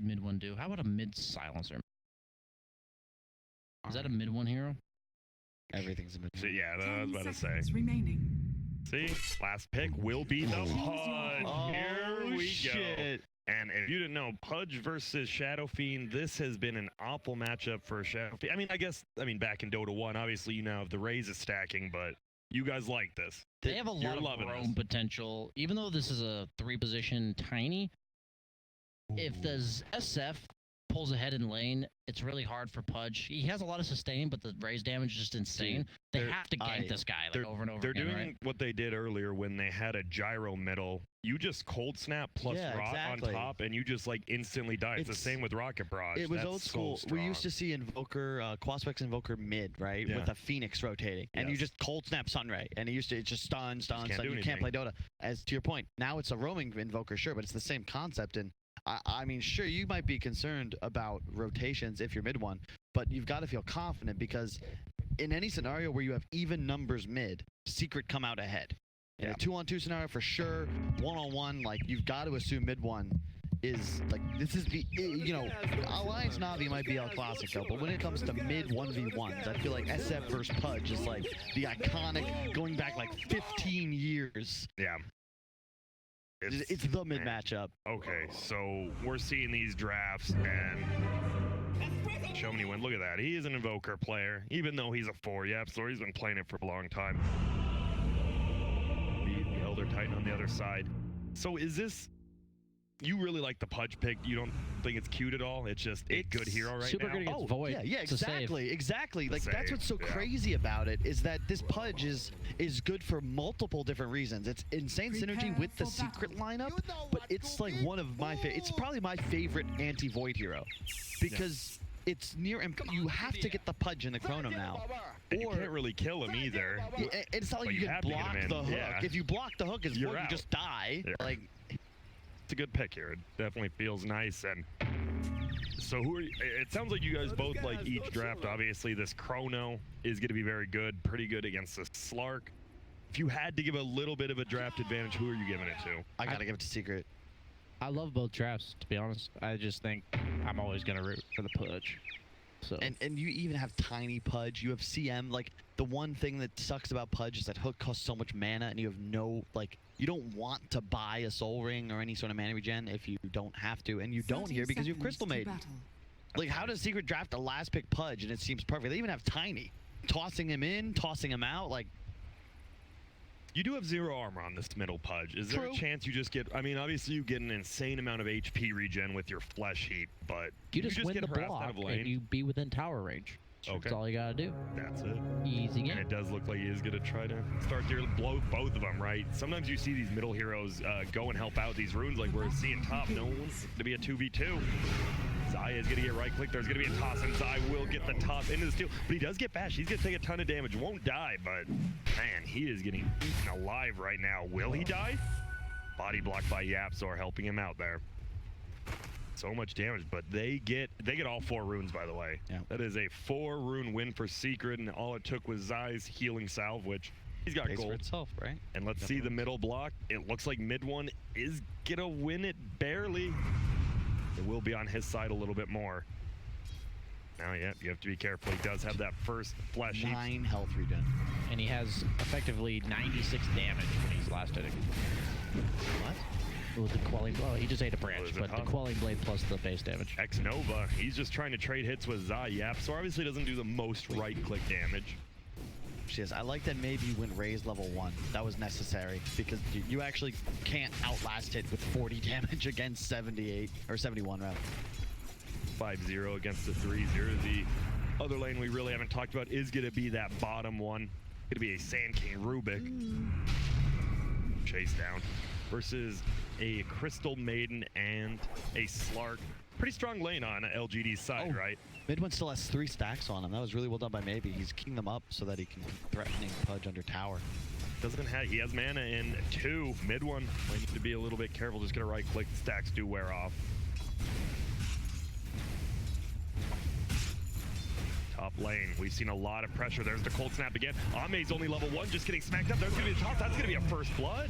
mid one do? How about a mid silencer? Is that a mid one hero? Everything's a mid. So, yeah, I was about to say. Remaining. See, last pick will be the Pudge. Oh, Here we shit. go. And if you didn't know, Pudge versus Shadow Fiend, this has been an awful matchup for Shadow Fiend. I mean, back in Dota 1, obviously, you now have the Raze stacking, but you guys like this. They have a lot of roam potential. Even though this is a 3-position tiny, if the SF pulls ahead in lane, it's really hard for Pudge. He has a lot of sustain, but the Raze damage is just insane. They have to gank this guy like over and over again. They're doing what they did earlier when they had a gyro middle. You just cold snap plus rot on top, and you just like instantly die. It's the same with Rocket Barrage. It was old school. We used to see Invoker, Quaspex Invoker mid, right? With a Phoenix rotating. And you just cold snap Sunray. And it just stun. You can't play Dota. As to your point, now it's a roaming Invoker, sure, but it's the same concept. And I mean, sure, you might be concerned about rotations if you're mid one, but you've got to feel confident because in any scenario where you have even numbers mid, Secret come out ahead. In a 2-on-2 scenario, for sure, 1-on-1, like, you've got to assume mid one is, like, this is the, you know, Alliance Na'Vi might be El Clasico, but when it comes to mid 1v1s, I feel like SF versus Pudge is, like, the iconic, going back, like, 15 years. Yeah. It's the mid matchup. Okay, so we're seeing these drafts and show me when. Look at that. He is an Invoker player, even though he's a 4. Yeah, so he's been playing it for a long time. The Elder Titan on the other side. So is this, you really like the Pudge pick? You don't think it's cute at all? It's just a good hero right super now? Good against Void. Yeah, exactly. Like, that's what's so yeah. crazy about it, is that this Pudge is good for multiple different reasons. It's insane synergy with the Secret lineup, but it's like one of my favorite. It's probably my favorite anti-Void hero because it's near. You have to get the Pudge in the Chrono now. And you can't really kill him either. It's not like you can block the hook. Yeah. If you block the hook, you just die. Yeah. Like, it's a good pick here. It definitely feels nice. And so who are you? It sounds like you guys both like each draft. Obviously, this Chrono is going to be very good, pretty good against the Slark. If you had to give a little bit of a draft advantage, who are you giving it to? I gotta give it to Secret. I love both drafts, to be honest. I just think I'm always gonna root for the Pudge. So. And you even have tiny Pudge. You have CM. Like, the one thing that sucks about Pudge is that hook costs so much mana, and you have no, like, you don't want to buy a Soul Ring or any sort of mana regen if you don't have to, and you don't here because you have Crystal Maiden. Like, how does Secret draft a last pick Pudge and it seems perfect? They even have tiny. Tossing him in, tossing him out, like. You do have 0 armor on this middle Pudge. Is there a chance you just get, I mean, obviously you get an insane amount of HP regen with your flesh heat, but you just win get the block out of lane? and you be within tower range. Okay. That's all you gotta do. That's it. Easy game. And it does look like he is gonna try to start to blow both of them, right? Sometimes you see these middle heroes go and help out these runes, like we're seeing top. No one's gonna be a 2v2. Zaya is gonna get right click. There's gonna be a toss, and Zaya will get the toss into the steal. But he does get bashed. He's gonna take a ton of damage. Won't die, but man, he is getting eaten alive right now. Will he die? Body blocked by Yapzor helping him out there. So much damage, but they get all 4 runes, by the way. Yeah. That is a 4 rune win for Secret, and all it took was Zai's healing salve, which he's got Pays gold. for itself, right? And let's see the middle block. It looks like mid one is gonna win it barely. It will be on his side a little bit more. Now, yeah, you have to be careful. He does have that first flash. 9 health regen. And he has effectively 96 damage when he's last hitting. What? With the quelling, well, he just ate a branch, but the quelling blade plus the base damage. X Nova, he's just trying to trade hits with Zayap, so obviously doesn't do the most right-click damage. She is. I like that maybe you went Raze level 1. That was necessary because you actually can't outlast hit with 40 damage against 78 or 71 rather. 5-0 against the 3-0. The other lane we really haven't talked about is going to be that bottom one. Going to be a Sand King Rubik. Chase down versus a Crystal Maiden and a Slark. Pretty strong lane on LGD's side, right? Mid one still has 3 stacks on him. That was really well done by Maybe. He's keying them up so that he can keep threatening Pudge under tower. He has mana in 2. Mid one might need to be a little bit careful. Just gonna right click. The stacks do wear off. Top lane. We've seen a lot of pressure. There's the cold snap again. Ame's only level 1, just getting smacked up. There's going to be a toss. That's going to be a first blood.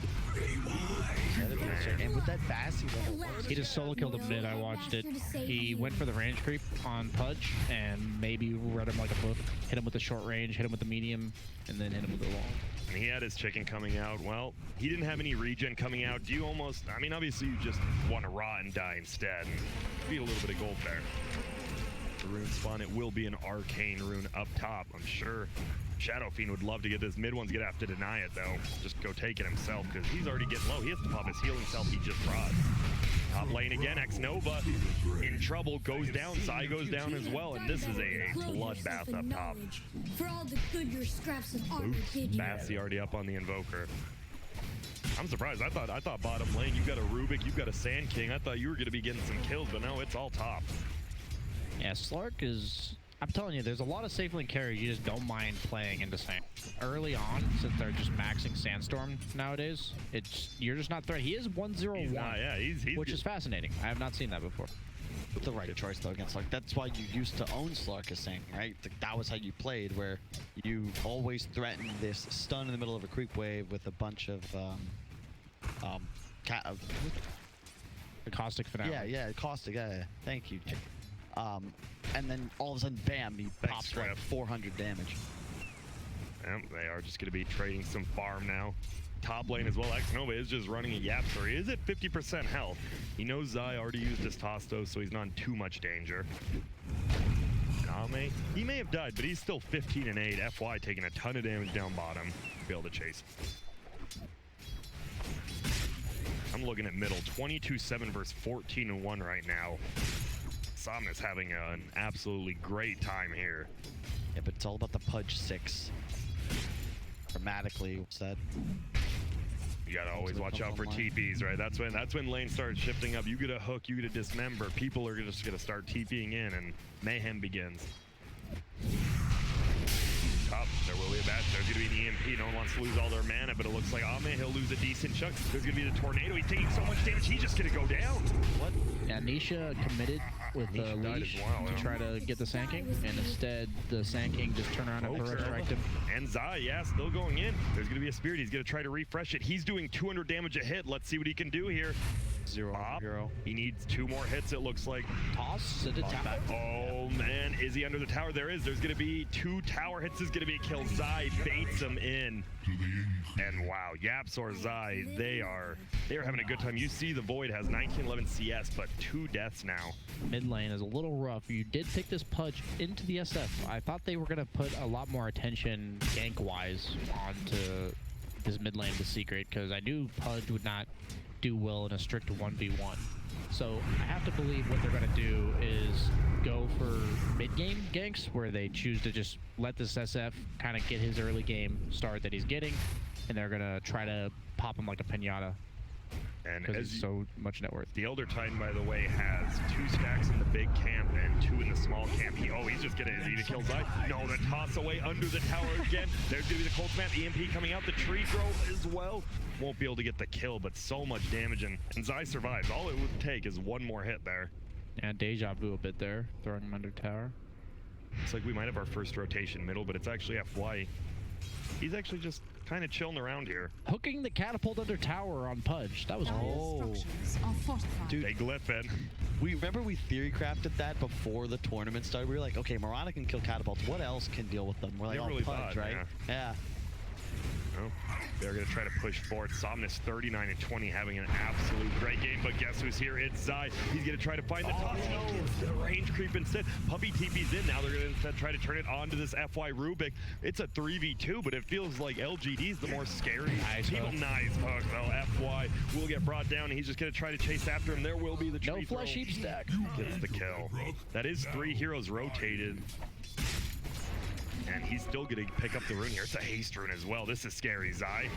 And with that Bassy level, he just solo killed him mid. I watched it. He went for the range creep on Pudge and maybe read him like a book. Hit him with the short range, hit him with the medium, and then hit him with the long. And he had his chicken coming out. Well, he didn't have any regen coming out. Do you almost, I mean, obviously you just want to rot and die instead. Beat a little bit of gold there. The rune spawn, it will be an arcane rune up top, I'm sure. Shadow Fiend would love to get this. Mid one's gonna have to deny it though. Just go take it himself because he's already getting low. He has to pop his healing self. He just brought. Top lane again. X-Nova in trouble, goes down. Sai goes down as well, and this is a bloodbath up top. For all the good your scraps of armor did you. Bassy already up on the Invoker. I'm surprised. I thought bottom lane. You've got a Rubik, you've got a Sand King. I thought you were gonna be getting some kills, but no, it's all top. Yeah, Slark is... I'm telling you, there's a lot of safe lane carries you just don't mind playing into Sand. Early on, since they're just maxing Sandstorm nowadays, you're just not threatened. He is 1-0-1, Yeah, he's which is fascinating. I have not seen that before. the right choice though against Slark. That's why you used to own Slark as saying, right? That was how you played, where you always threatened this stun in the middle of a creep wave with a bunch of The caustic finale. yeah, caustic. Yeah. Thank you. And then all of a sudden, bam, he pops like 400 damage. Yep, they are just going to be trading some farm now. Top lane as well. X-Nova is just running a Yap, so he is at 50% health. He knows Zai already used his toss though, so he's not in too much danger. Ame, he may have died, but he's still 15 and 8. FY taking a ton of damage down bottom to be able to chase. I'm looking at middle, 22-7 versus 14-1 right now. Somnus having an absolutely great time here. Yeah, but it's all about the Pudge 6. Dramatically, what's that? You gotta always watch out for TPs, right? That's when lanes start shifting up. You get a hook, you get a dismember. People are just gonna start TPing in, and mayhem begins. Top, there will be a batch. There's gonna be an EMP. No one wants to lose all their mana, but it looks like Ame, he'll lose a decent chunk. There's gonna be the tornado. He's taking so much damage, he's just gonna go down. What? Yeah, Nisha committed with the leash to try to get the Sand King, and instead the Sand King just turned around and resurrected him. And Zai, yeah, still going in. There's gonna be a spirit. He's gonna try to refresh it. He's doing 200 damage a hit. Let's see what he can do here. Zero. He needs 2 more hits, it looks like. Toss to the tower. Oh man, is he under the tower? There is. There's gonna be 2 tower hits. Is gonna be a kill. Zai baits him in. And wow, Yaps or Zai, they are having a good time. You see the Void has 1911 CS, but 2 deaths now. Mid lane is a little rough. You did pick this Pudge into the SF. I thought they were gonna put a lot more attention gank-wise onto this mid lane, the secret, because I knew Pudge would not do well in a strict 1v1. So I have to believe what they're going to do is go for mid-game ganks, where they choose to just let this SF kind of get his early game start that he's getting, and they're going to try to pop him like a pinata. And because he's so much net worth. The Elder Titan, by the way, has 2 stacks in the big camp and 2 in the small camp. He's just gonna, is he to kill Zai? No, the toss away under the tower again. There's gonna be the cold snap, EMP coming out, the tree throw as well. Won't be able to get the kill, but so much damage, and Zai survives. All it would take is 1 more hit there. Yeah, deja vu a bit there, throwing him under tower. Looks like we might have our first rotation middle, but it's actually FY. He's actually just kind of chilling around here. Hooking the catapult under tower on Pudge. That was dude, they glyphin. We theory crafted that before the tournament started. We were like, okay, Mirana can kill catapults. What else can deal with them? We're like, really Pudge, right? Yeah. No, they're going to try to push forward. Somnus 39 and 20 having an absolute great game, but guess who's here? It's Zai. He's going to try to find the toss. He gets the range creep instead. Puppy TP's in. Now they're going to instead try to turn it onto this FY Rubik. It's a 3v2, but it feels like LGD's the more scary. Nice hook, though. FY will get brought down. He's just going to try to chase after him. There will be the tree flesh heap stack. Gets the kill. That is 3 heroes rotated. And he's still going to pick up the rune here. It's a haste rune as well. This is scary, Zai.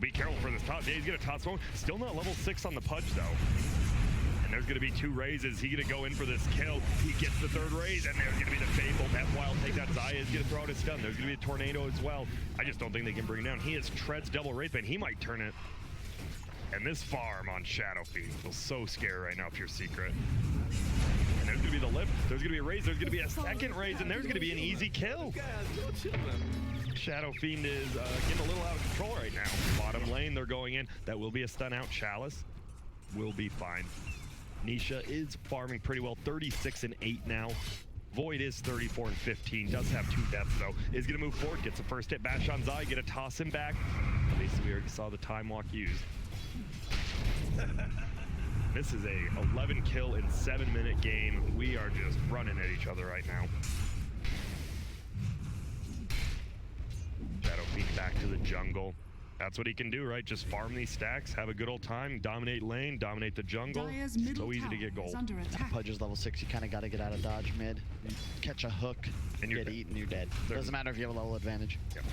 Be careful for this top. Yeah, he's going to toss one. Still not level 6 on the Pudge, though. And there's going to be 2 raises. He's going to go in for this kill. He gets the 3rd raise, and there's going to be the Fable. FY will take that. Zai is going to throw out his stun. There's going to be a tornado as well. I just don't think they can bring him down. He has Tread's double Wraith, and he might turn it. And this farm on Shadow Fiend feels so scary right now if you're secret. And there's going to be the lift. There's going to be a raise. There's going to be a second raise, and there's going to be an easy kill. Shadow Fiend is getting a little out of control right now. Bottom lane, they're going in. That will be a stun out. Chalice will be fine. Nisha is farming pretty well. 36 and 8 now. Void is 34 and 15. Does have 2 deaths though. Is going to move forward. Gets a first hit bash on Zai. Going to toss him back. At least we already saw the time walk used. This is a 11 kill in 7-minute game. We are just running at each other right now. Shadow Fiend back to the jungle. That's what he can do, right? Just farm these stacks, have a good old time, dominate lane, dominate the jungle. So easy to get gold. Pudge is level 6. You kind of got to get out of dodge mid. You catch a hook, and you get eaten, you're dead. Doesn't matter if you have a level advantage. Yep.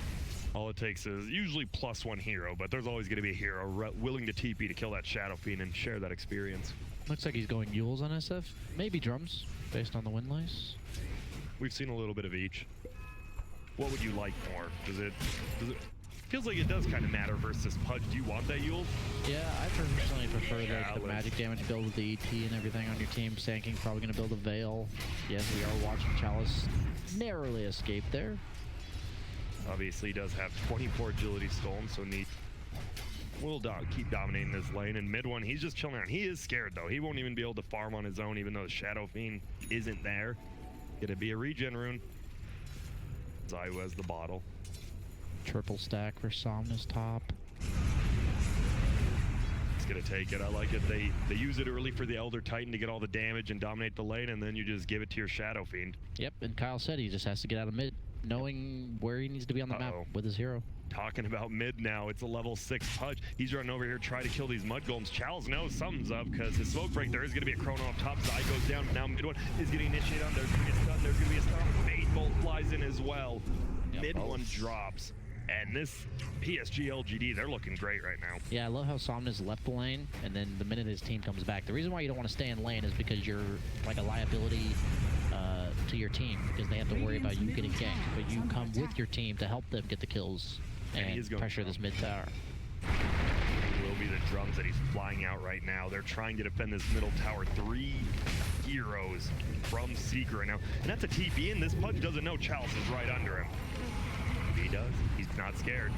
All it takes is usually +1 hero, but there's always going to be a hero willing to TP to kill that Shadow Fiend and share that experience. Looks like he's going Yules on SF. Maybe drums, based on the win lice. We've seen a little bit of each. What would you like more? Does it feels like it does kind of matter versus Pudge. Do you want that Yule? Yeah, I personally prefer the magic damage build with the ET and everything on your team. Sand probably going to build a Veil. Yes, we are watching Chalice narrowly escape there. Obviously, he does have 24 agility stolen, so neat. We'll keep dominating this lane. And mid one, he's just chilling out. He is scared, though. He won't even be able to farm on his own, even though the Shadow Fiend isn't there. Gonna be a regen rune. Zai has the bottle. Triple stack for Somnus top. It's gonna take it. I like it. They use it early for the Elder Titan to get all the damage and dominate the lane, and then you just give it to your Shadow Fiend. Yep, and Kyle said he just has to get out of mid, knowing where he needs to be on the map with his hero. Talking about mid now, it's a level 6 Pudge. He's running over here trying to kill these mud golems. Chalice knows something's up because his smoke break, there is going to be a chrono up top. Zai goes down, now mid one is getting initiated on. There's going to be a stun, there's going to be a stun. Fade Bolt flies in as well. Yep. Mid one drops. And this PSG.LGD, they're looking great right now. Yeah, I love how Somnus left the lane, and then the minute his team comes back. The reason why you don't want to stay in lane is because you're like a liability to your team, because they have to worry about you getting ganked. But you come with your team to help them get the kills and pressure this mid tower. It will be the drums that he's flying out right now. They're trying to defend this middle tower. 3 heroes from Seeker right now. And that's a TP in. This Pudge doesn't know Chalice is right under him. He does. He's not scared.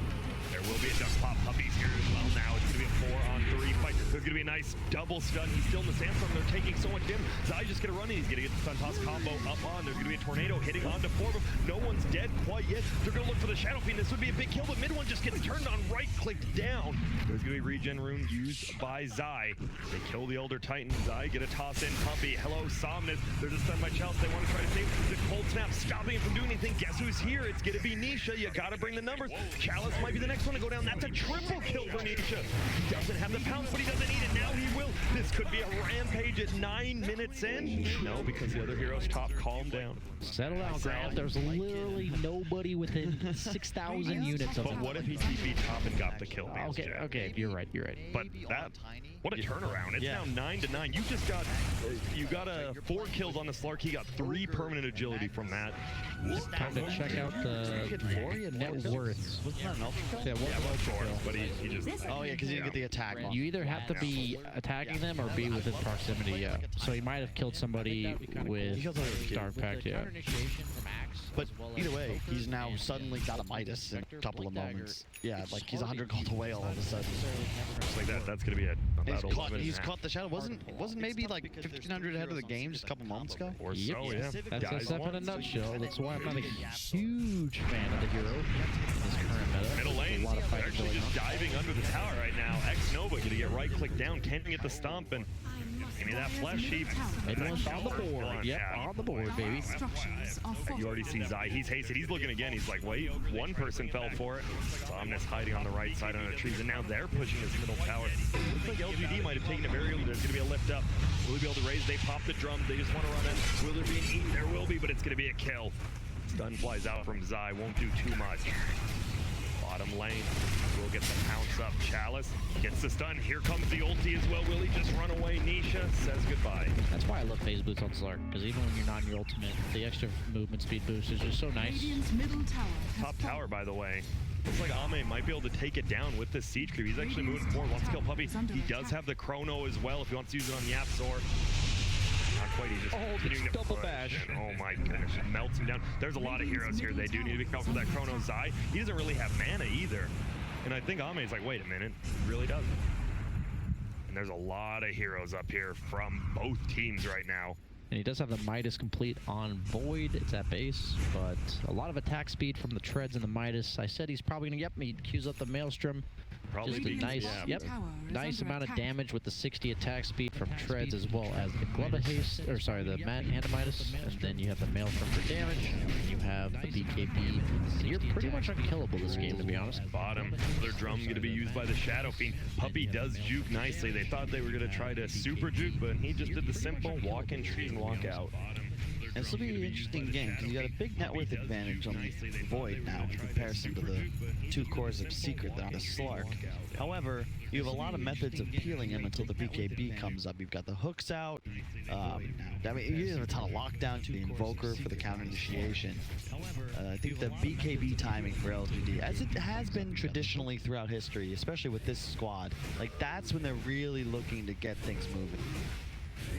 There will be a duck pop puppies here as well now. It's going to be a 4-on-3 fight. There's going to be a nice double stun. He's still in the sandstorm. They're taking so much damage. Zai's just going to run in. He's going to get the stun toss combo up on. There's going to be a tornado hitting onto 4 of them. No one's dead quite yet. They're going to look for the Shadow Fiend. This would be a big kill, but mid one just gets turned on, right-clicked down. There's going to be regen rune used by Zai. They kill the Elder Titan. Zai get a toss in. Pumpy. Hello, Somnus. There's a stun by Chalice. They want to try to save the cold snap, stopping him from doing anything. Guess who's here? It's going to be Nisha. You got to bring the numbers. Chalice might be the next one to go down. That's a triple kill for Nisha. He doesn't have the pounce, but he doesn't need it. Now he will. This could be a rampage at 9 minutes in. No, because the other heroes top. Calm down. Settle down, Grant. There's literally nobody within 6,000 units of him. But what if he TP top and got the kill? Okay, you're right. But that, what a turnaround. It's now 9-9. You just got, you got 4 kills on the Slark. He got 3 permanent agility from that. Time to check out the net worth. Yeah, but he just... Oh yeah, because you didn't get the attack. You either have to be attacking them or be within proximity, yeah. So he might have killed somebody with Dark Pact, yeah. But either way, he's now suddenly got a Midas in a couple of moments. Yeah, like he's 100 gold away all of a sudden. Just like that, that's going to be he's caught the Shadow. Wasn't maybe like 1,500 ahead of the game just a couple moments ago? Or so, yeah. That's SF in a nutshell. That's why I'm not a huge fan of the hero in this current meta. Middle lane, they're actually just diving under the tower right now. X-Nova going to get right-click down, can't get the stomp, and give me that flesh heap. Midland's on the board. Yep, on the board, baby. You already see Zai. He's hasted. He's looking again. He's like, wait, one person fell for it. Somnus hiding on the right side under the trees, and now they're pushing his middle tower. Looks like LGD might have taken it very early. There's going to be a lift up. Will he be able to raise? They pop the drum. They just want to run in. Will there be an eat? There will be, but it's going to be a kill. Stun flies out from Zai. Won't do too much. Bottom lane will get the pounce up. Chalice gets the stun. Here comes the ulti as well. Will he just run away? Nisha says goodbye. That's why I love phase boots on Slark, because even when you're not in your ultimate, the extra movement speed boost is just so nice. Top tower, by the way. Looks like Ame might be able to take it down with this siege creep. He's actually moving forward. Wants to kill Puppy. He does have the chrono as well if he wants to use it on Yapzor. Not quite Void. He's just Oh, continuing to double push, bash. and oh my goodness, just melts him down. There's a lot of heroes here. They do need to be careful with that Chrono Zai. He doesn't really have mana either. And I think Ame's like, wait a minute, he really doesn't. And there's a lot of heroes up here from both teams right now. And he does have the Midas complete on Void. It's at base, but a lot of attack speed from the Treads and the Midas. I said he's probably going to, he queues up the Maelstrom. Probably Just a nice, nice amount of damage with the 60 attack speed from Treads, as well as the Glove of Haste, or sorry, the Hand Midas, and then you have the Maelstrom for damage, and you have the BKB. You're pretty much unkillable this game, to be honest. Bottom, their drum going to be used by the Shadow Fiend. Puppey does juke nicely. They thought they were going to try to super juke, but he just did the simple walk in trees and walk out. And this will be an interesting game because you got a big net worth advantage on the Void now in comparison to the 2 cores of Secret on the Slark. However, you have a lot of methods of peeling him until the BKB comes up. You've got the hooks out. I mean, you have a ton of lockdown to the Invoker for the counter initiation. I think the BKB timing for LGD, as it has been traditionally throughout history, especially with this squad, like that's when they're really looking to get things moving.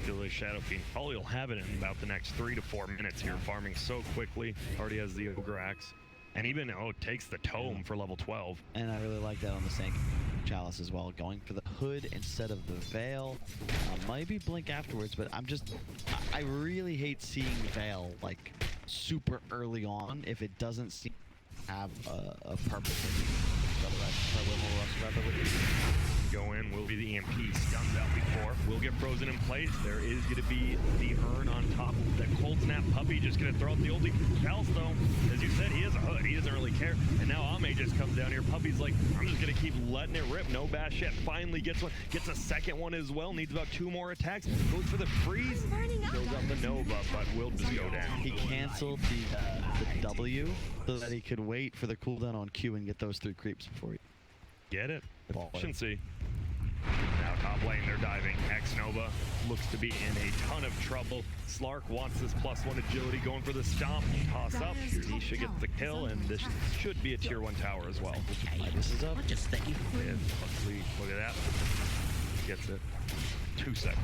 The Shadow Fiend probably will have it in about the next 3 to 4 minutes here, farming so quickly. Already has the Ogre Axe. And even, takes the Tome for level 12. And I really like that on the Sank Chalice as well, going for the hood instead of the Veil. Maybe Blink afterwards, but I really hate seeing Veil, like, super early on if it doesn't seem to have a purpose. Go in, will be the EMP stuns out before. Will get frozen in place. There is going to be the urn on top. That cold snap Puppey just going to throw out the oldie. Pals, though, as you said, he has a hood. He doesn't really care. And now Ame just comes down here. Puppey's like, I'm just going to keep letting it rip. No bash yet. Finally gets one. Gets a second one as well. Needs about 2 more attacks. Goes for the freeze. Goes up the Nova, but will just go down. He canceled the W so that he could wait for the cooldown on Q and get those 3 creeps before he... Get it? Efficiency. Now top lane, they're diving. X-Nova looks to be in a ton of trouble. Slark wants this +1 agility, going for the stomp. Toss up. Nisha gets the kill, and this should be a tier 1 tower as well. This is up. Yeah, look at that. Gets it. 2 seconds.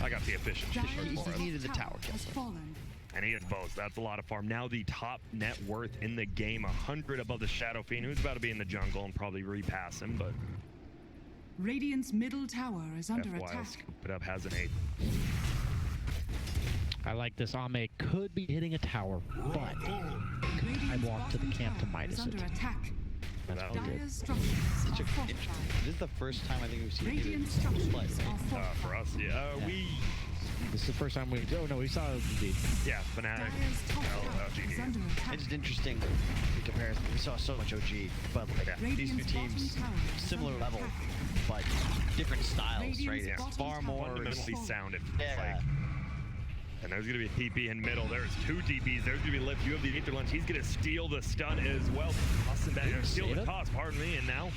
I got the efficiency. He needed the tower kill. And he gets both. That's a lot of farm. Now the top net worth in the game, 100 above the Shadow Fiend, who's about to be in the jungle and probably repass him, but... Radiant's middle tower is under attack. Scoop it up, has an 8. I like this. Ame could be hitting a tower, but I walked to the camp to Midas it. That's pretty good. This is the first time I think we've seen it play. For us, yeah. This is the first time we... Oh, no, we saw LGD. Yeah, Fnatic. LGD. It's just interesting in comparison. We saw so much OG, but like, these 2 teams, similar level, but different styles, right? Yeah. It's far more... Fundamentally sound, it feels Yeah. like. And there's going to be a TP in middle. There's 2 TPs. There's going to be Lift. You have the Aether Lunge. He's going to steal the stun as well. Steal the toss, pardon me, and now...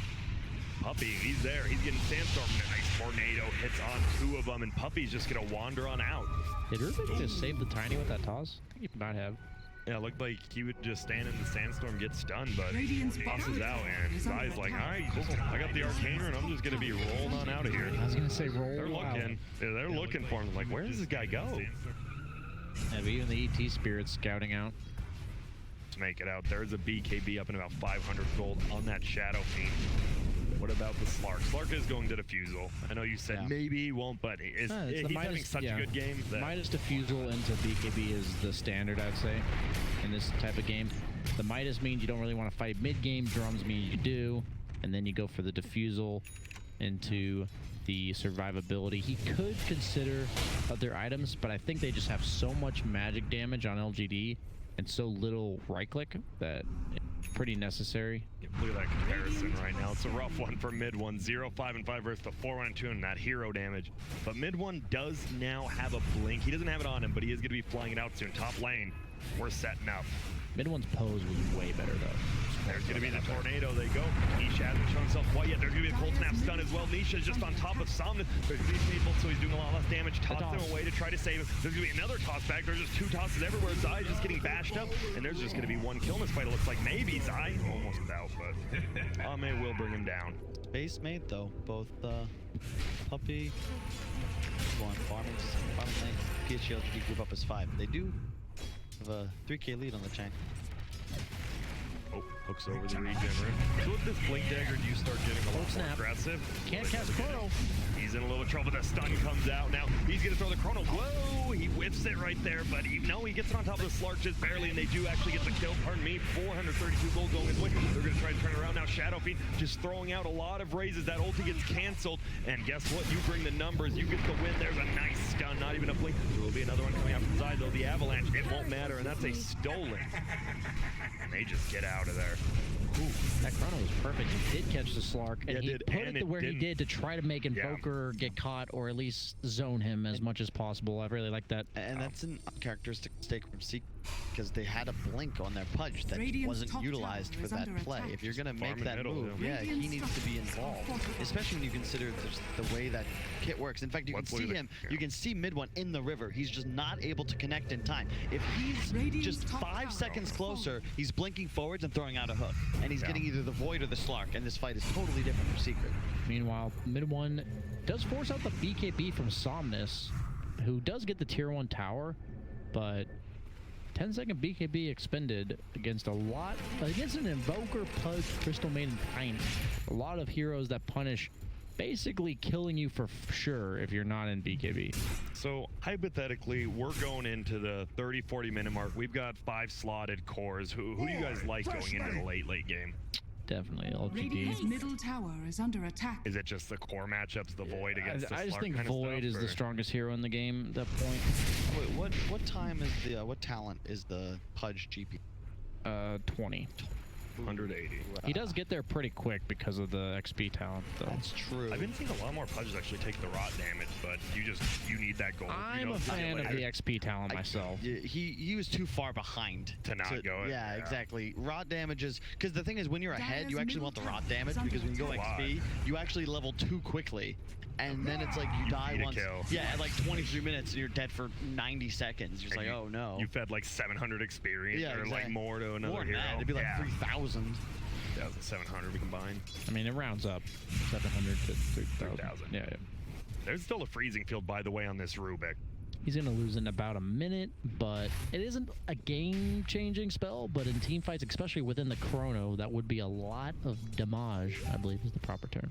Puppey, he's there. He's getting Sandstorm. Nice tornado hits on 2 of them, and Puppey's just gonna wander on out. Did Ruben just save the Tiny with that toss? I think he might have. Yeah, it looked like he would just stand in the Sandstorm, get stunned, but tosses out, and Zai's like, all right, cool. I got the Arcane Rune. I'm just gonna be rolling on out of here. I was gonna say roll. They're looking. Yeah, they're looking for him. Like, where does this guy go? Yeah, but even the ET Spirit's scouting out. To make it out, there's a BKB up in about 500 gold on that Shadow Fiend. What about the Slark? Slark is going to Defusal. I know you said maybe he won't, but he's having such a good game. That Midas Defusal into BKB is the standard, I'd say, in this type of game. The Midas means you don't really want to fight mid-game. Drums mean you do. And then you go for the Defusal into the survivability. He could consider other items, but I think they just have so much magic damage on LGD and so little right-click that it's pretty necessary. Look at that comparison right now. It's a rough one for mid one. 0-5-5 versus the 4-1-2 and that hero damage. But mid one does now have a blink. He doesn't have it on him, but he is going to be flying it out soon. Top lane, we're setting up. Mid one's pose was way better, though. There's going to be the tornado. They go. Nisha hasn't shown himself quite yet. There's going to be a cold snap stun as well. Nisha's just on top of Somnus. There's 3 people, so he's doing a lot less damage. Toss him away to try to save him. There's going to be another toss back. There's just 2 tosses everywhere. Zai's just getting bashed up, and there's just going to be 1 kill in this fight. It looks like maybe Zai almost out, but Ame will bring him down. Base mate though, both Puppy. Go on farming lane. PSG.LGD group up as 5. They do have a 3k lead on the tank. Oh, hooks over the regen room. So with this blink dagger, do you start getting a little more aggressive? Can't cast chrono. He's in a little trouble. The stun comes out now. He's gonna throw the chrono. Whoa! He whiffs it right there, but he gets on top of the Slark just barely, and they do actually get the kill. Pardon me, 432 gold going his way. They're gonna try to turn around now. Shadow Fiend just throwing out a lot of raises. That ulti gets canceled, and guess what? You bring the numbers. You get the win. There's a nice stun. Not even a blink. There will be another one coming out from the side though. The avalanche. It won't matter, and that's a stolen. And they just get out of there. Ooh, that chrono was perfect. He did catch the Slark, and he put it to where he did to try to make Invoker get caught or at least zone him as much as possible. I really like that. And that's an uncharacteristic mistake from Seek, because they had a blink on their Pudge that wasn't utilized for that play. If you're going to make that move, he needs to be involved, especially when you consider the way that kit works. In fact, you can see him, you can see mid one in the river. He's just not able to connect in time. If he's just 5 seconds closer, he's blinking forwards and throwing out a hook. And he's getting either the Void or the Slark, and this fight is totally different from Secret. Meanwhile, mid one does force out the BKB from Somnus, who does get the tier 1 tower, but 10-second BKB expended against an Invoker, Pudge, Crystal Maiden, Tiny. A lot of heroes that punish, basically killing you for sure if you're not in BKB. So hypothetically, we're going into the 30-40 minute mark. We've got 5 slotted cores. Who do you guys like going into the late game? Definitely LGD. Radiant's middle tower is under attack. Is it just the core matchups, the Void against the Slark? I just think Void is the strongest hero in the game at that point. Wait, what time is the what talent is the Pudge GP? 20. 180. He does get there pretty quick because of the XP talent, though. That's true. I've been seeing a lot more Pudges actually take the rot damage, but you need that gold. I'm a fan of the XP talent myself. He was too far behind to not go it. Yeah, exactly. Rot damages, because the thing is, when you're ahead, you actually want the rot damage, because when you go XP, you actually level too quickly. And then it's like you die once. Yeah, at like 23 minutes, and you're dead for 90 seconds. You're just like, oh no. You fed like 700 experience, or like more to another hero. It'd be like 3,000. 3,700 we combined. I mean, it rounds up 700 to 3,000. Yeah. There's still a freezing field, by the way, on this Rubik. He's going to lose in about a minute, but it isn't a game-changing spell, but in team fights, especially within the chrono, that would be a lot of damage, I believe is the proper term.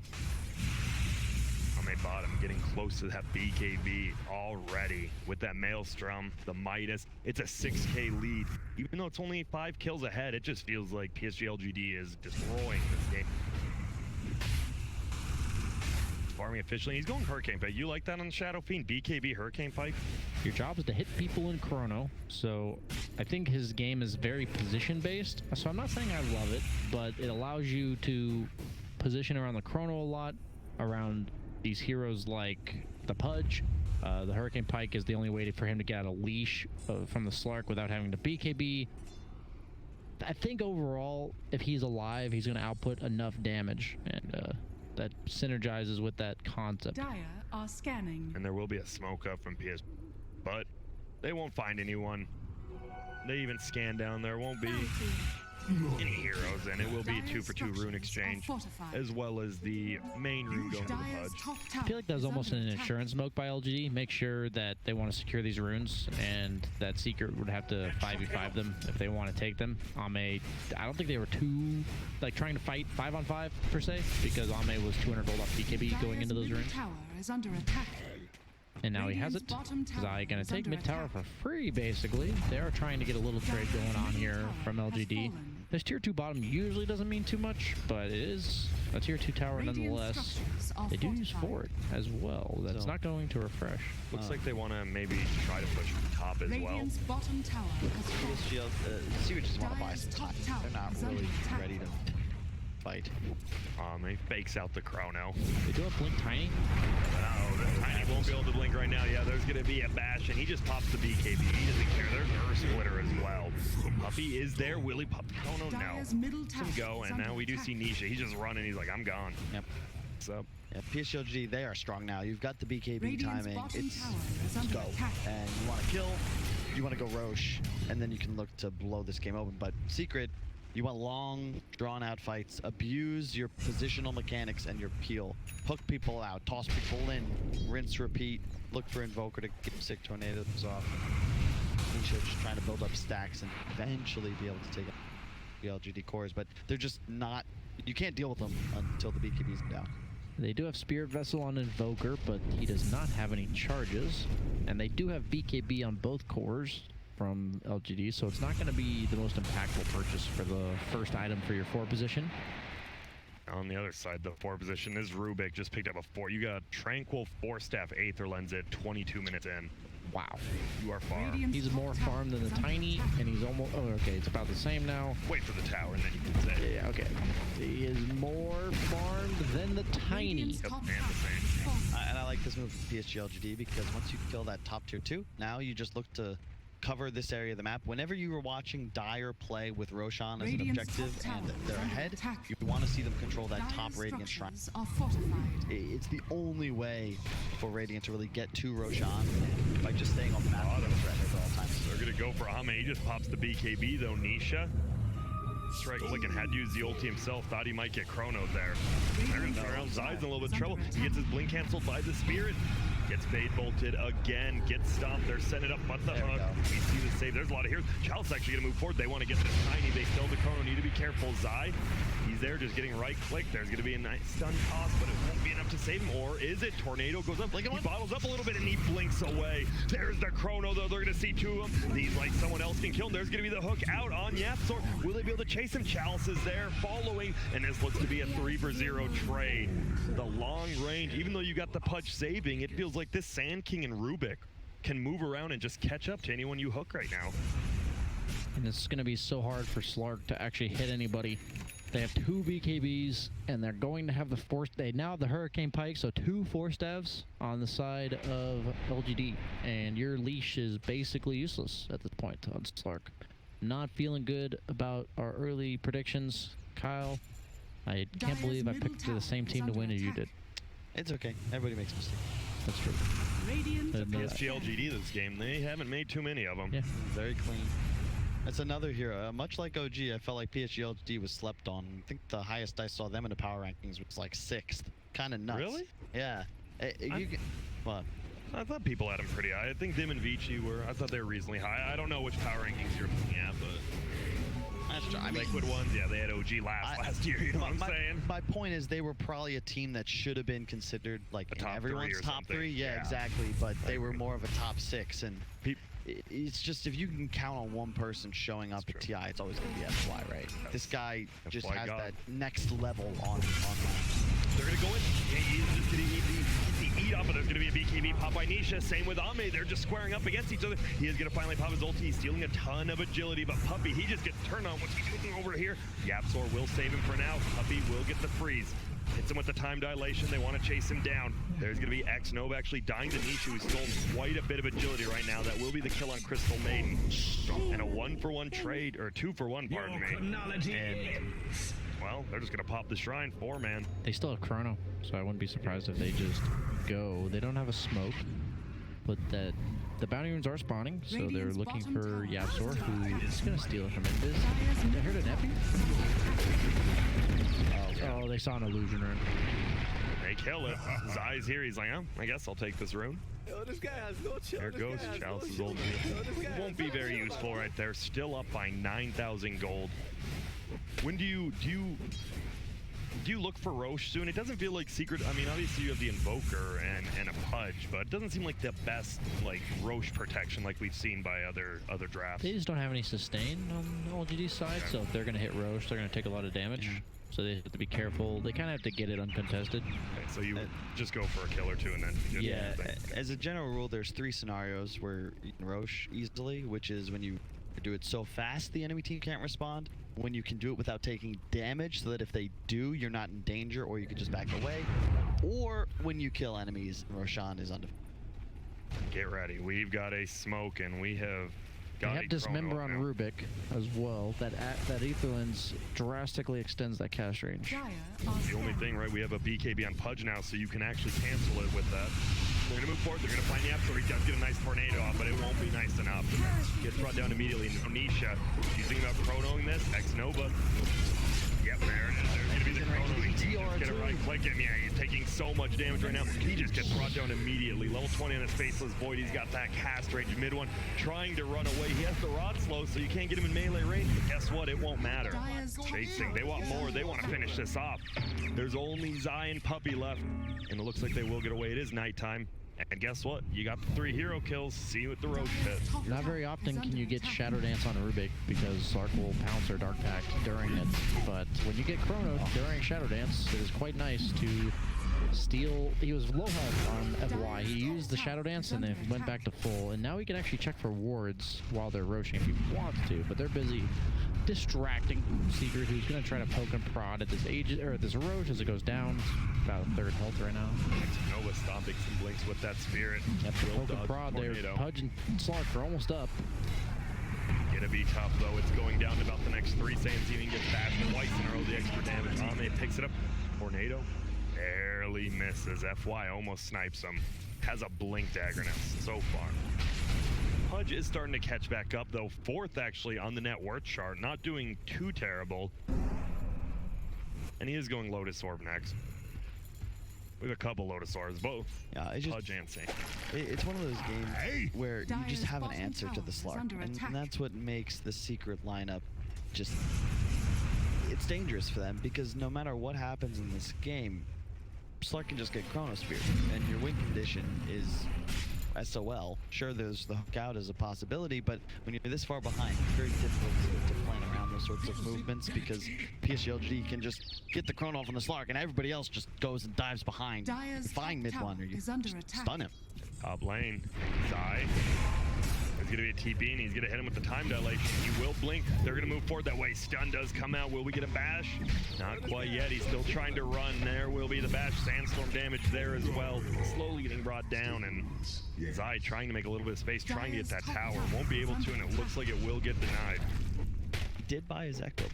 Bottom, getting close to that BKB already with that Maelstrom, the Midas. It's a 6k lead. Even though it's only 5 kills ahead, it just feels like PSG.LGD is destroying this game. Farming efficiently. He's going Hurricane Pike. You like that on the Shadow Fiend? BKB Hurricane Pike? Your job is to hit people in chrono, so I think his game is very position-based. So I'm not saying I love it, but it allows you to position around the chrono a lot, around these heroes like the Pudge. The Hurricane Pike is the only way for him to get a leash from the Slark without having to BKB. I think overall, if he's alive, he's going to output enough damage, and that synergizes with that concept. Dire are scanning. And there will be a smoke up from PS, but they won't find anyone. They even scan down there. Won't be any heroes, and it will be a 2-for-2 rune exchange, as well as the main rune going to the Pudge. I feel like that was almost an insurance smoke by LGD. Make sure that they want to secure these runes, and that Secret would have to 5v5 them if they want to take them. Ame, I don't think they were too trying to fight 5-on-5 per se, because Ame was 200 gold off BKB going into those runes. Tower is under attack. And now he has it. Zai gonna take mid tower for free, basically. They are trying to get a little trade going on here from LGD. This tier 2 bottom usually doesn't mean too much, but it is a tier 2 tower nonetheless. They do use Fort as well. That's not going to refresh. Looks like they want to maybe try to push top as well. Bottom tower Secret just want to buy some time. They're not really ready to fight. He fakes out the chrono. They do have Blink Tiny. No, the Tiny won't be able to blink right now. Yeah, there's going to be a bash, and he just pops the BKB. He doesn't care. There's Earth Splitter as well. Puppy is there. Will he pop the chrono? No. Let him go, and now we do see Nisha. He's just running. He's like, I'm gone. Yep. What's up? Yeah, PSG.LGD, they are strong now. You've got the BKB timing. It's go. And you want to kill, you want to go Roche, and then you can look to blow this game open. But Secret, You want long, drawn-out fights. Abuse your positional mechanics and your peel. Hook people out, toss people in, rinse, repeat. Look for Invoker to get sick tornadoes off. Nisha just trying to build up stacks and eventually be able to take out the LGD cores, but they're just not. You can't deal with them until the BKB's down. They do have Spirit Vessel on Invoker, but he does not have any charges. And they do have BKB on both cores from LGD, so it's not going to be the most impactful purchase for the first item for your 4 position. On the other side, the 4 position is Rubik. Just picked up a 4. You got Tranquil 4-staff Aether Lens at 22 minutes in. Wow. You are far. He's more farmed than the Tiny, and he's almost... Oh, okay, it's about the same now. Wait for the tower, and then you can say. Yeah, okay. He is more farmed than the Tiny. Yep, and the same. And I like this move with PSG.LGD because once you kill that top tier 2, now you just look to cover this area of the map. Whenever you were watching Dire play with Roshan as an objective and they're ahead, you want to see them control that top Radiant shrine. It's the only way for Radiant to really get to Roshan by just staying on the map at all times. They're going to go for Ame. He just pops the BKB though. Nisha. Strike clicking, had to use the ulti himself, thought he might get chronoed there. Around Zai's in a little bit of trouble. He gets his blink canceled by the Spirit. Gets fade bolted again, gets stomped. They're setting it up, but the hook. We see the save. There's a lot of heroes. Chalice actually going to move forward. They want to get this Tiny. They still the chrono. Need to be careful. Zai, he's there just getting right click. There's going to be a nice stun toss, but it won't be enough to save him. Or is it? Tornado goes up. He bottles up a little bit and he blinks away. There's the chrono though. They're going to see 2 of them. These like someone else can kill him. There's going to be the hook out on Yapsor. Will they be able to chase him? Chalice is there following, and this looks to be a 3-for-0 trade. The long range, even though you got the Pudge saving, it feels like this Sand King and Rubik can move around and just catch up to anyone you hook right now. And it's going to be so hard for Slark to actually hit anybody. They have 2 BKBs, and they're going to have the force. They now have the Hurricane Pike, so 2 4-staves on the side of LGD. And your leash is basically useless at this point on Slark. Not feeling good about our early predictions, Kyle. I can't believe I picked the same team to win as you did. It's okay. Everybody makes mistakes. That's true. PSG.LGD this game, they haven't made too many of them. Yeah. Very clean. That's another hero. Much like OG, I felt like PSG.LGD was slept on. I think the highest I saw them in the power rankings was like 6th. Kind of nuts. Really? Yeah. What? I thought people had them pretty high. I think Dim and Vici were. I thought they were reasonably high. I don't know which power rankings you're looking at, but that's true. I mean, Liquid ones, yeah, they had OG last year. You know what I'm saying? My point is, they were probably a team that should have been considered like in everyone's top 3. Yeah, exactly. But they were more of a top 6, and it's just if you can count on one person showing up at TI, it's always going to be FY, right? This guy just has that next level on. They're going to go in. He's just going to eat up, but there's going to be a BKB pop by Nisha. Same with Ame. They're just squaring up against each other. He is going to finally pop his ulti. He's stealing a ton of agility, but Puppy, he just gets turned on. What's he doing over here? Yapsor will save him for now. Puppy will get the freeze. Hits him with the time dilation. They want to chase him down. There's going to be X Nova actually dying to Nisha, who's stolen quite a bit of agility right now. That will be the kill on Crystal Maiden. And a 1-for-1 trade, or 2-for-1, pardon me. And, well, they're just going to pop the shrine. 4-man. They still have chrono, so I wouldn't be surprised if they just go. They don't have a smoke, but the bounty runes are spawning, so they're looking for Yapsor, who is going to steal it from Invis. They heard an epi? Oh, they saw an illusion rune. They kill it. Zai's here. He's like, oh, I guess I'll take this rune. Yo, this guy has no chill. There goes Chalice's old deal. Won't be very useful right there. Still up by 9,000 gold. When do you look for Roche soon? It doesn't feel like secret. I mean, obviously you have the Invoker and a Pudge, but it doesn't seem like the best like Roche protection like we've seen by other drafts. They just don't have any sustain on LGD's side, so if they're going to hit Roche, they're going to take a lot of damage. So they have to be careful. They kind of have to get it uncontested. Okay, so you just go for a kill or 2 and then yeah. As a general rule, there's 3 scenarios where you can Roche easily, which is when you do it so fast the enemy team can't respond, when you can do it without taking damage so that if they do, you're not in danger, or you can just back away, or when you kill enemies, Roshan is undefeated. Get ready. We've got a smoke, and we have got they have Dismember on Rubik as well. That Aether Lens drastically extends that cast range. The only thing, right, we have a BKB on Pudge now, so you can actually cancel it with that. They're gonna move forward. They're gonna find the Absol. He does get a nice tornado off, but it won't be nice enough. Gets brought down immediately. Nisha, she's thinking about chronoing this. X-Nova. Yep, there it is. There's gonna be the chrono. Just get a right click him. Yeah, he's taking so much damage right now. He just gets brought down immediately. Level 20 on his Faceless Void. He's got that cast range mid one, trying to run away. He has the rod slow, so you can't get him in melee range. But guess what? It won't matter. Chasing. They want more. They want to finish this off. There's only Zai and Puppy left, and it looks like they will get away. It is nighttime. And guess what? You got the 3 hero kills. See you at the Roche pit. Not very often can you get Shadow Dance on Rubik because Slark will pounce or Dark Pact during it. But when you get Chrono during Shadow Dance, it is quite nice to steal. He was low health on FY. He used the Shadow Dance and then went back to full. And now he can actually check for wards while they're roaching if he wants to. But they're busy distracting Secret, who's going to try to poke and prod at this this Roche as it goes down. It's about a third health right now. Nova stomping some blinks with that spirit. Yep, poke and prod there. Pudge and Slark are almost up. Gonna be tough though. It's going down to about the next 3 seconds. Even gets bashed twice in a row. The extra damage. Ame picks it up. Tornado barely misses. FY almost snipes him. Has a blink dagger now so far. Pudge is starting to catch back up though. 4th actually on the net worth chart. Not doing too terrible. And he is going Lotus Orb next. We have a couple Lotus Orbs, both. Yeah, it's just Pudge and Saint. It's one of those games where you just have an answer to the Slark. And that's what makes the Secret lineup just... It's dangerous for them because no matter what happens in this game, Slark can just get Chrono Spear. And your win condition is... SOL. Sure, there's the hook out as a possibility, but when you're this far behind, it's very difficult to plan around those sorts of movements because PSG.LGD can just get the Chrono off on the Slark and everybody else just goes and dives behind. Find mid one or you stun him. Top lane, Zai. There's gonna be a TP and he's gonna hit him with the time dilation. He will blink. They're gonna move forward that way. Stun does come out. Will we get a bash? Not quite yet. He's still trying to run. There will be the bash. Sandstorm damage there as well. Slowly getting brought down, and Zai trying to make a little bit of space, trying to get that tower. Won't be able to, and it looks like it will get denied. He did buy his Echo.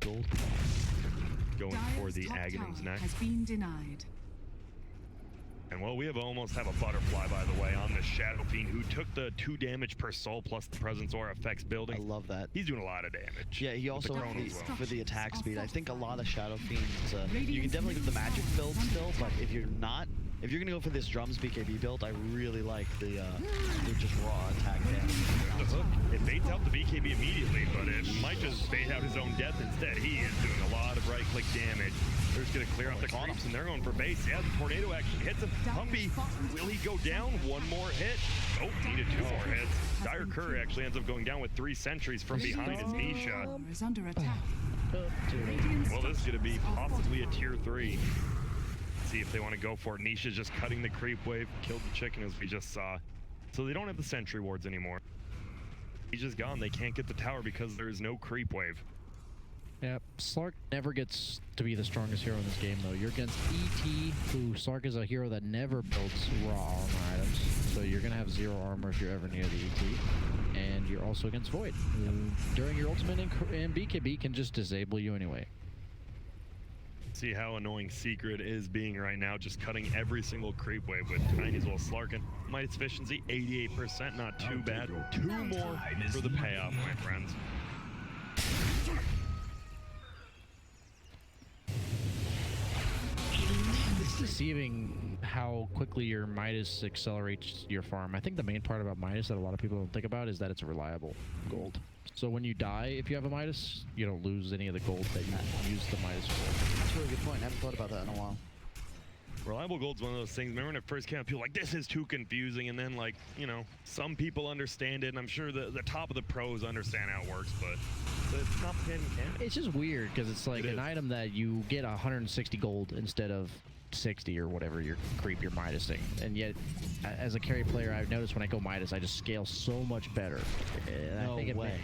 Gold. Going for the Aghanim's neck. Has been denied. And well, we almost have a butterfly, by the way, on the Shadow Fiend, who took the 2 damage per soul plus the Presence Aura effects building. I love that. He's doing a lot of damage. Yeah, he also, for the attack speed, I think a lot of Shadow Fiends, you can definitely do the magic build still, but if you're gonna go for this drums BKB build, I really like the just raw attack damage. The hook, it baits out the BKB immediately, but it might just bait out his own death instead. He is doing a lot of right-click damage. They're just gonna clear out the creeps, and they're going for base. Yeah, the tornado actually hits him. Puppy, will he go down? 1 more hit. Oh, needed 2 more hits. Dire Curry actually ends up going down with 3 sentries from behind his Nisha. Is under attack. Well, this is gonna be possibly a tier 3. See if they want to go for it. Nisha's just cutting the creep wave, killed the chicken as we just saw. So they don't have the sentry wards anymore. He's just gone. They can't get the tower because there is no creep wave. Yeah, Slark never gets to be the strongest hero in this game, though. You're against ET, who Slark is a hero that never builds raw armor items, so you're going to have 0 armor if you're ever near the ET. And you're also against Void, who during your ultimate and BKB can just disable you anyway. See how annoying Secret is being right now, just cutting every single creep wave with Tiny as well as Slarkin. Might efficiency, 88%, not too bad. 2 more for the payoff, my friends. It's deceiving how quickly your Midas accelerates your farm. I think the main part about Midas that a lot of people don't think about is that it's a reliable gold. So when you die, if you have a Midas, you don't lose any of the gold that you use the Midas for. That's a really good point. I haven't thought about that in a while. Reliable gold's one of those things. Remember when it first came out, people were like, this is too confusing, and then, like, you know, some people understand it, and I'm sure the top of the pros understand how it works, but it's complicated mechanic. It's just weird because it's like an item that you get 160 gold instead of 60 or whatever your creep you're Midasing, and yet as a carry player I've noticed when I go Midas I just scale so much better. And no I think way.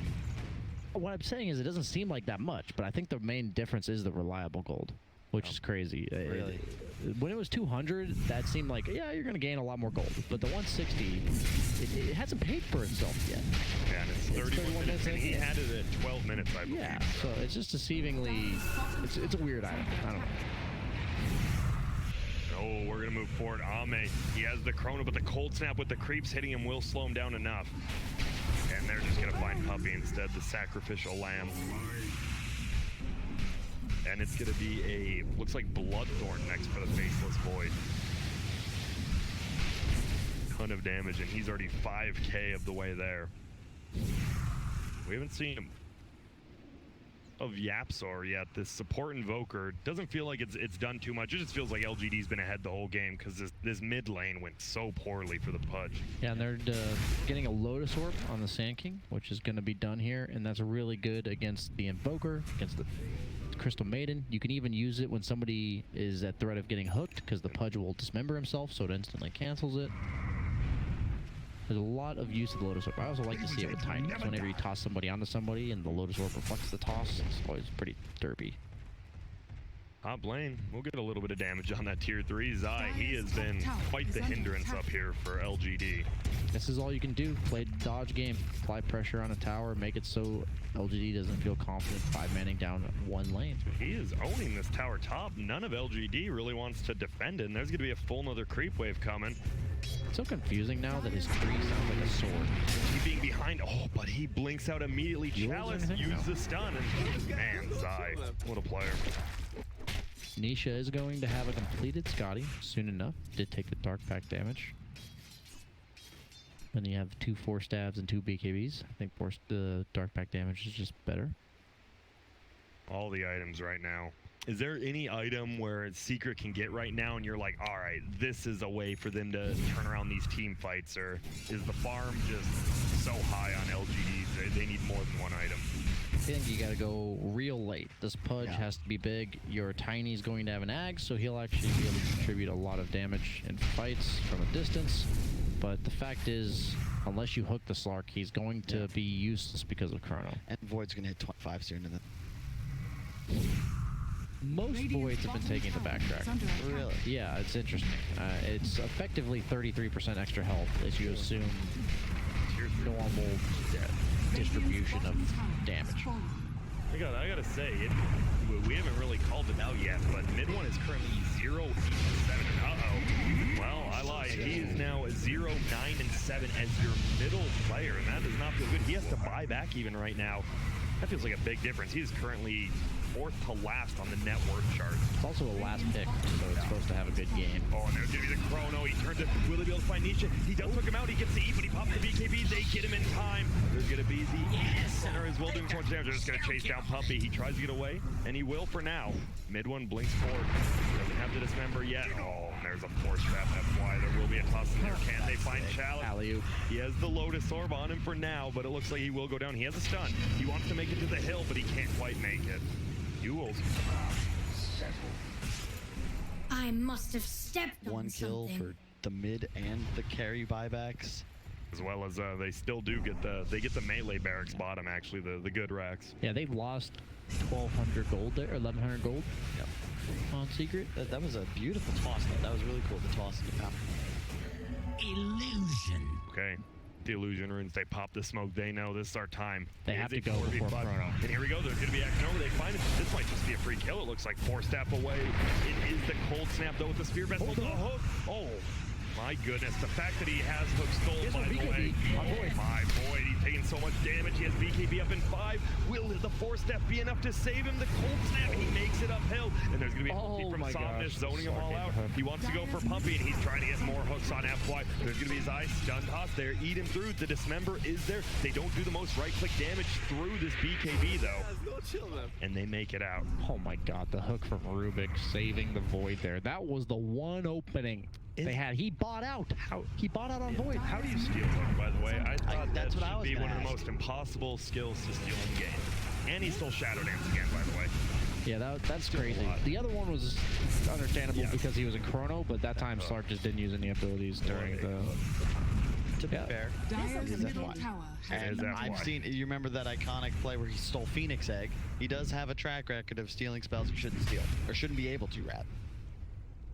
What I'm saying is it doesn't seem like that much, but I think the main difference is the reliable gold, which is crazy. Really? When it was 200, that seemed like, yeah, you're going to gain a lot more gold. But the 160, it hasn't paid for itself yet. Yeah, and it's 31 minutes, and he had it at 12 minutes, I believe. Yeah, so it's just deceivingly, it's a weird item. I don't know. Oh, we're going to move forward. Ame, he has the Chrono, but the Cold Snap with the creeps hitting him will slow him down enough. And they're just going to find Puppey instead, the sacrificial lamb. And it's going to be a, looks like Bloodthorn next for the Faceless Void. Ton of damage, and he's already 5k of the way there. We haven't seen him of Yapsor yet. This support invoker doesn't feel like it's done too much. It just feels like LGD's been ahead the whole game because this mid lane went so poorly for the Pudge. Yeah, and they're getting a Lotus Orb on the Sand King, which is going to be done here, and that's really good against the Invoker, against the Crystal Maiden. You can even use it when somebody is at threat of getting hooked because the Pudge will dismember himself, so it instantly cancels it. There's a lot of use of the Lotus Orb. I also like to see it with Tiny. So whenever you toss somebody onto somebody and the Lotus Orb reflects the toss, it's always pretty derpy. Top lane, we'll get a little bit of damage on that tier 3. Zai, he has been quite the hindrance up here for LGD. This is all you can do. Play dodge game. Apply pressure on a tower. Make it so LGD doesn't feel confident 5-manning down one lane. He is owning this tower top. None of LGD really wants to defend it, and there's going to be a full another creep wave coming. It's so confusing now that his tree sounds like a sword. He being behind, oh, but he blinks out immediately. Chalice used the stun, and man, Zai, what a player. Nisha is going to have a completed Scotty soon enough. Did take the dark pack damage. Then you have 2 4 stabs and 2 BKBs. I think the dark pack damage is just better. All the items right now. Is there any item where Secret can get right now and you're like, all right, this is a way for them to turn around these team fights? Or is the farm just so high on LGD they need more than one item? I think you got to go real late. This Pudge has to be big. Your Tiny's going to have an Ag, so he'll actually be able to contribute a lot of damage in fights from a distance. But the fact is, unless you hook the Slark, he's going to be useless because of Chrono. And Void's going to hit 25 soon to them. Most Voids have been taking the backtrack. Really? Yeah, it's interesting. It's effectively 33% extra health as you assume normal distribution of damage. I gotta say, we haven't really called it out yet, but mid one is currently 0-8-7. Uh-oh. Well, I lied. He is now 0-9-7 as your middle player, and that does not feel good. He has to buy back even right now. That feels like a big difference. He is currently 4th to last on the net worth chart. It's also a last pick, so it's supposed to have a good game. Oh, and there's going to be the Chrono. He turns it. Will he be able to find Nisha? He does hook him out. He gets the E, but he pops the BKB. They get him in time. There's going to be the center as well doing so much damage. They're just going to chase down Puppey. He tries to get away, and he will for now. Mid one blinks forward. Doesn't have the dismember yet. Oh, and there's a force trap. That's why there will be a toss in there. Can they find Chalice? Alley-oop. He has the Lotus Orb on him for now, but it looks like he will go down. He has a stun. He wants to make it to the hill, but he can't quite make it. Duels. I must have stepped on One kill something. for the mid and the carry buybacks. As well as they still do get the melee barracks bottom, actually, the good racks. Yeah, they've lost 1,200 gold there, or 1,100 gold. Yep. On Secret. That was a beautiful toss, though. That was really cool, the toss in the power. Illusion. Okay. The illusion runes, they pop the smoke, they know this is our time. They have to go before Chrono. And here we go, there's going to be action over, they find it. This might just be a free kill, it looks like 4 step away. It is the cold snap though with the spear vessel. The hook, oh my goodness, the fact that he has hook stolen by the way. Oh my boy, he's taking so much damage, he has BKB up in 5. Will the 4 step be enough to save him? The cold snap, he makes it uphill. And there's going to be a from Somnus zoning him all out. He wants to go for Puppey and he's trying to get more hooks on FY. There's going to be his eye stun toss there, eat him through. The dismember is there. They don't do the most right click damage through this BKB though. And they make it out. Oh my god, the hook from Rubik saving the Void there. That was the one opening they had. He bought out. He bought out on Void. How do you steal hook, by the way? I thought that's that what I should was be gonna one of the ask. most impossible skills to steal in the game. And he stole Shadow Dance again, by the way. Yeah, that's crazy. The other one was understandable because he was in Chrono, but that time Slark just didn't use any abilities during the... To be fair, Dire's middle tower has And been that's why. you remember that iconic play where he stole Phoenix Egg? He does have a track record of stealing spells he shouldn't steal, or shouldn't be able to, rather.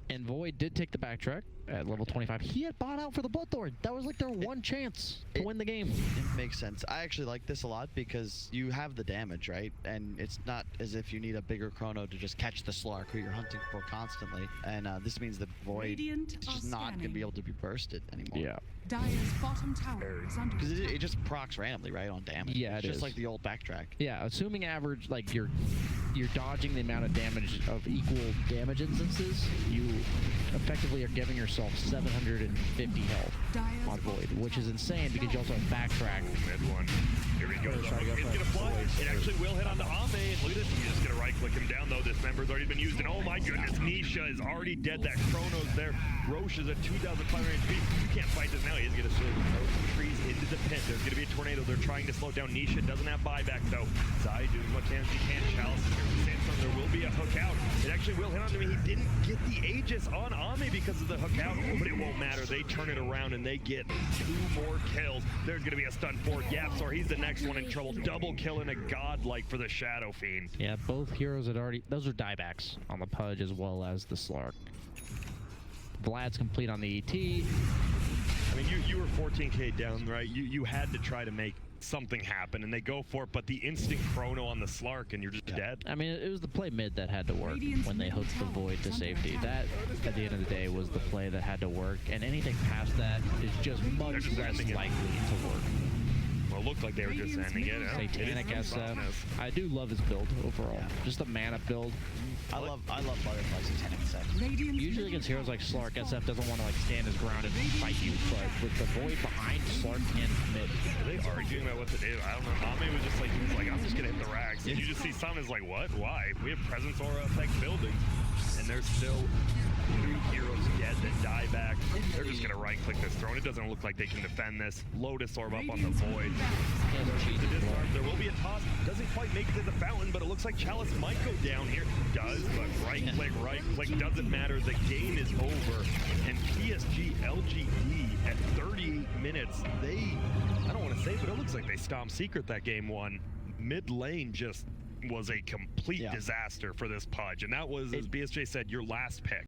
And Void did take the backtrack. at level 25. He had bought out for the Bloodthorn. That was like their one chance to win the game. It makes sense. I actually like this a lot because you have the damage, right? And it's not as if you need a bigger chrono to just catch the Slark who you're hunting for constantly. And this means the Void Radiant is just not going to be able to be bursted anymore. Yeah. Dire's bottom tower is under Because attack. it just procs randomly, right, on damage. Yeah, it's it just is. like the old backtrack. Yeah, assuming average, like you're dodging the amount of damage of equal damage instances, you effectively are giving yourself 750 health Dire's on Void, bottom which is tower insane because you also have backtrack. Mid one. Here we go. Go for it, go It's for gonna it. fly. It actually will hit onto Ame. Look at this. He's just gonna right click him down though. This member's already been used. And oh my goodness, Nisha is already dead. That Chrono's there. Roche is at 2,500 HP. You can't fight this now. He's gonna throw some trees into the pit. There's gonna be a tornado. They're trying to slow it down. Nisha doesn't have buyback though. Zai doing as much damage as he can. Chalice is here with Sandstorm. There will be a hook out. It actually will hit onto me. He didn't get the Aegis on Ame because of the hook out, but it won't matter. They turn it around and they get 2 more kills. There's gonna be a stun for Yapsor. He's the next one in trouble. Double killing a godlike for the Shadow Fiend. Yeah, both heroes had already... Those are diebacks on the Pudge as well as the Slark. Vlad's complete on the ET. I mean, you were 14k down, right? You had to try to make something happen, and they go for it, but the instant chrono on the Slark, and you're just dead. I mean, it was the play mid that had to work when they hooked the Void to safety. That, at the end of the day, was the play that had to work, and anything past that is just much just less ending it. likely to work. Well, it looked like they were just ending it. Satanic SF. I do love his build overall. Yeah. Just the mana build. I love Butterfly Satanic Sex. Radiant's Usually against heroes like Slark, SF doesn't want to like stand his ground and fight you, but with the Void behind, Slark can commit. Are they arguing about what to do? I don't know. Ame was just like, he was like, I'm just gonna hit the racks. And you just see Summon's like, what? Why? We have presence aura effect buildings. And there's still 2 heroes dead that die back. They're just gonna right click this throne. It doesn't look like they can defend this. Lotus Orb up on the Void. The disarm. There will be a toss. Doesn't quite make it to the fountain, but it looks like Chalice might go down here. Does, but right click, doesn't matter. The game is over. And PSG.LGD at 38 minutes, I don't want to say, but it looks like they stomped Secret that game 1. Mid lane just was a complete disaster for this Pudge. And that was, as BSJ said, your last pick.